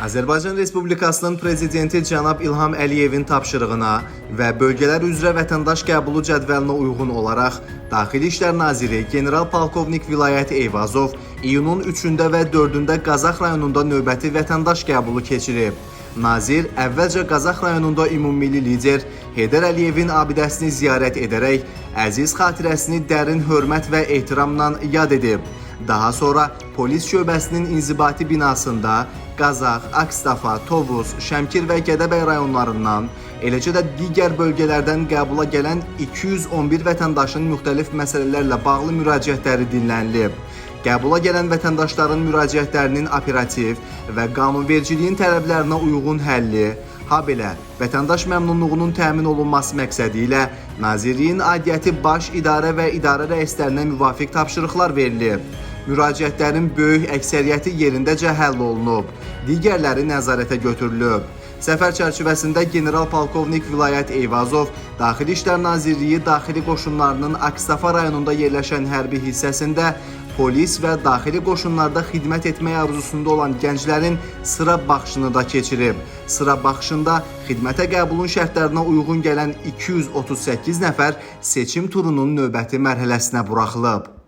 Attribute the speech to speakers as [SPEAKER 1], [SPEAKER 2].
[SPEAKER 1] Azərbaycan Respublikasının Prezidenti cənab İlham Əliyevin tapşırığına və bölgələr üzrə vətəndaş qəbulu cədvəlinə uyğun olaraq Daxili İşlər Naziri General-Polkovnik Vilayət Eyvazov iyunun 3-də və 4-də Qazax rayonunda növbəti vətəndaş qəbulu keçirib. Nazir əvvəlcə Qazax rayonunda ümummilli lider Heydər Əliyevin abidəsini ziyarət edərək əziz xatirəsini dərin hörmət və ehtiramla yad edib. Daha sonra polis şöbəsinin inzibati binasında Qazax, Akstafa, Tovuz, Şəmkir və Gədəbəy rayonlarından, eləcə də digər bölgələrdən qəbula gələn 211 vətəndaşın müxtəlif məsələlərlə bağlı müraciətləri dinlənilib. Qəbula gələn vətəndaşların müraciətlərinin operativ və qanunvericiliyin tələblərinə uyğun həlli, habelə vətəndaş məmnunluğunun təmin olunması məqsədi ilə Nazirliyin aidiyyəti baş idarə və idarə rəislərinə müvafiq tapşırıqlar verilib. Müraciətlərin böyük əksəriyyəti yerindəcə həll olunub, digərləri nəzarətə götürülüb. Səfər çərçivəsində General-Polkovnik Vilayət Eyvazov Daxili İşlər Nazirliyi Daxili Qoşunlarının Akstafa rayonunda yerləşən hərbi hissəsində polis və daxili qoşunlarda xidmət etmək arzusunda olan gənclərin sıra baxışını da keçirib. Sıra baxışında xidmətə qəbulun şərtlərinə uyğun gələn 238 nəfər seçim turunun növbəti mərhələsinə buraxılıb.